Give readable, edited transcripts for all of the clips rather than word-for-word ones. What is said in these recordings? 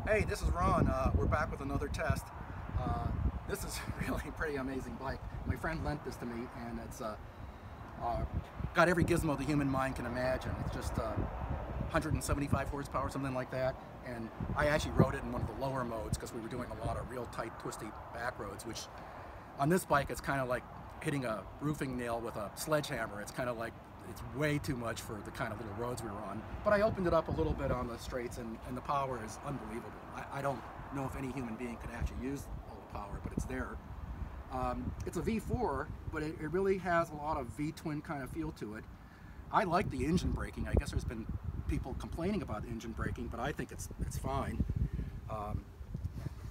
Hey, this is Ron. We're back with another test. This is really a pretty amazing bike. My friend lent this to me, and it's got every gizmo the human mind can imagine. It's just 175 horsepower, something like that. And I actually rode it in one of the lower modes because we were doing a lot of real tight, twisty back roads, which on this bike it's kind of like hitting a roofing nail with a sledgehammer. It's kind of like, it's way too much for the kind of little roads we were on. But I opened it up a little bit on the straights, and the power is unbelievable. I don't know if any human being could actually use all the power, but it's there. It's a V4, but it really has a lot of V-twin kind of feel to it. I like the engine braking. I guess there's been people complaining about the engine braking, but I think it's fine.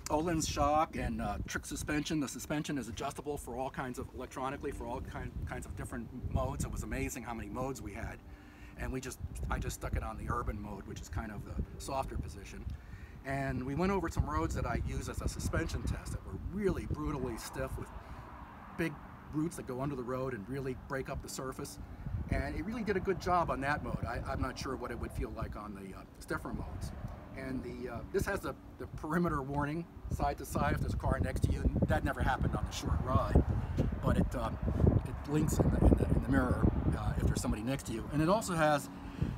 Öhlins shock and trick suspension. The suspension is adjustable for all kinds of, electronically, for all kinds of different modes. It was amazing how many modes we had. And I just stuck it on the urban mode, which is kind of the softer position. And we went over some roads that I use as a suspension test that were really brutally stiff with big roots that go under the road and really break up the surface. And it really did a good job on that mode. I'm not sure what it would feel like on the stiffer modes. And this has the perimeter warning, side to side, if there's a car next to you. That never happened on the short ride, but it blinks in the mirror if there's somebody next to you. And it also has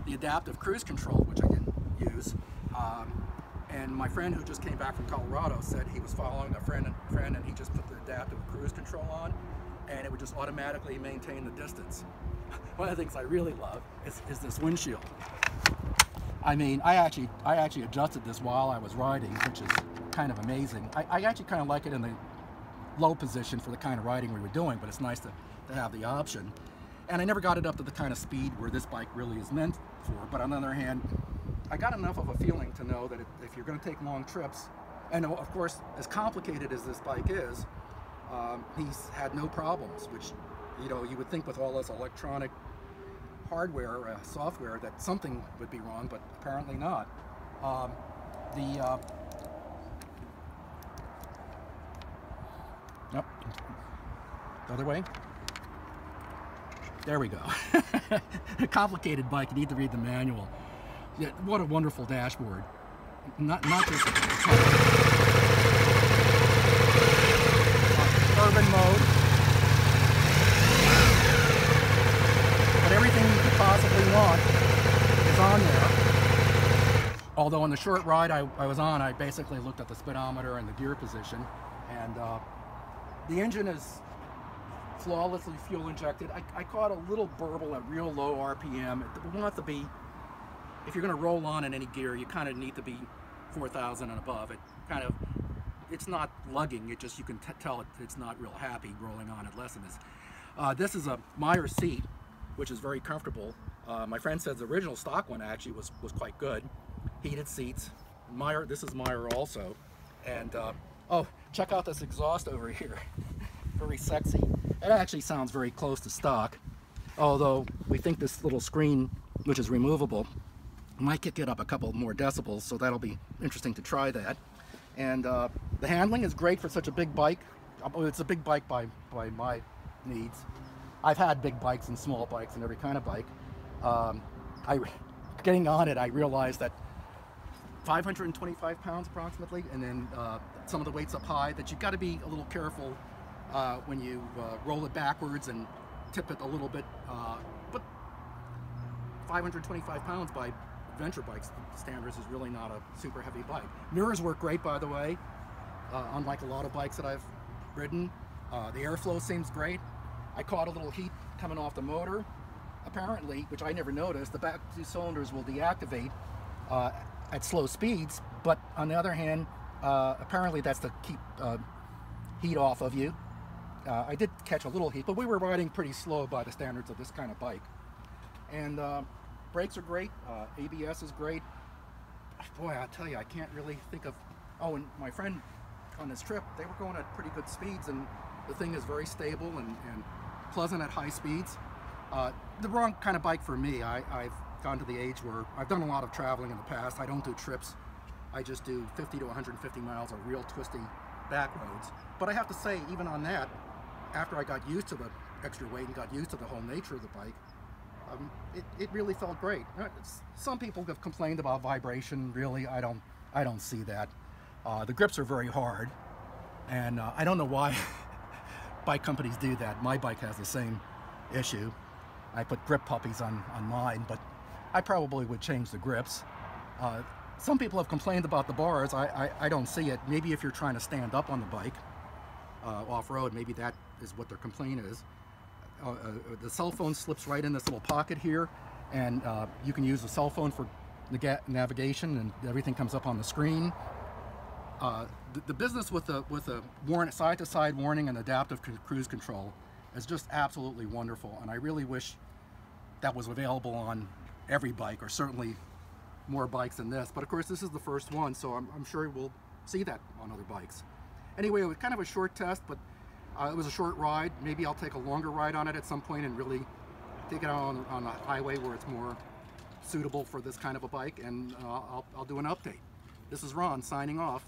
the adaptive cruise control, which I didn't use. And my friend who just came back from Colorado said he was following a friend and he just put the adaptive cruise control on, and it would just automatically maintain the distance. One of the things I really love is this windshield. I mean, I actually adjusted this while I was riding, which is kind of amazing. I actually kind of like it in the low position for the kind of riding we were doing, but it's nice to have the option. And I never got it up to the kind of speed where this bike really is meant for, but on the other hand, I got enough of a feeling to know that if you're going to take long trips, and of course, as complicated as this bike is, he's had no problems, which, you know, you would think with all this electronic hardware, software, that something would be wrong, but apparently not. Nope. The other way. There we go. A complicated bike. You need to read the manual. Yeah, what a wonderful dashboard. Not just urban mode, but everything you could possibly want is on there. Although on the short ride I was on, I basically looked at the speedometer and the gear position, and the engine is flawlessly fuel injected. I caught a little burble at real low RPM. It wants to be, if you're going to roll on in any gear, you kind of need to be 4,000 and above. It's not lugging. It just, you can tell it's not real happy rolling on at less than this. This is a Meyer seat, which is very comfortable. My friend says the original stock one actually was quite good. Heated seats. Meyer, this is Meyer also. And oh, check out this exhaust over here. Very sexy. It actually sounds very close to stock, although we think this little screen, which is removable, might kick it up a couple more decibels, so that'll be interesting to try that. And the handling is great for such a big bike. It's a big bike by my needs. I've had big bikes and small bikes and every kind of bike. Getting on it, I realized that 525 pounds approximately, and then some of the weights up high, that you've got to be a little careful when you roll it backwards and tip it a little bit. But 525 pounds by adventure bikes standards is really not a super heavy bike. Mirrors work great, by the way, unlike a lot of bikes that I've ridden. The airflow seems great. I caught a little heat coming off the motor. Apparently, which I never noticed, the back two cylinders will deactivate at slow speeds, but on the other hand, apparently that's to keep heat off of you. I did catch a little heat, but we were riding pretty slow by the standards of this kind of bike. And brakes are great, ABS is great. Boy, I'll tell you, I can't really think of... Oh, and my friend on this trip, they were going at pretty good speeds, and the thing is very stable and pleasant at high speeds. The wrong kind of bike for me. I've gone to the age where I've done a lot of traveling in the past. I don't do trips. I just do 50 to 150 miles of real twisty back roads. But I have to say, even on that, after I got used to the extra weight and got used to the whole nature of the bike, it really felt great. Some people have complained about vibration. Really, I don't I don't see that. The grips are very hard, and I don't know why bike companies do that. My bike has the same issue. I put grip puppies on mine, but I probably would change the grips. Some people have complained about the bars. I don't see it. Maybe if you're trying to stand up on the bike off-road, maybe that is what their complaint is. The cell phone slips right in this little pocket here, and you can use the cell phone for navigation, and everything comes up on the screen. The business with a side-to-side warning and adaptive cruise control is just absolutely wonderful, and I really wish that was available on every bike, or certainly more bikes than this. But of course, this is the first one, so I'm sure we'll see that on other bikes. Anyway, it was kind of a short test, but it was a short ride. Maybe I'll take a longer ride on it at some point and really take it out on the highway where it's more suitable for this kind of a bike, and I'll do an update. This is Ron signing off.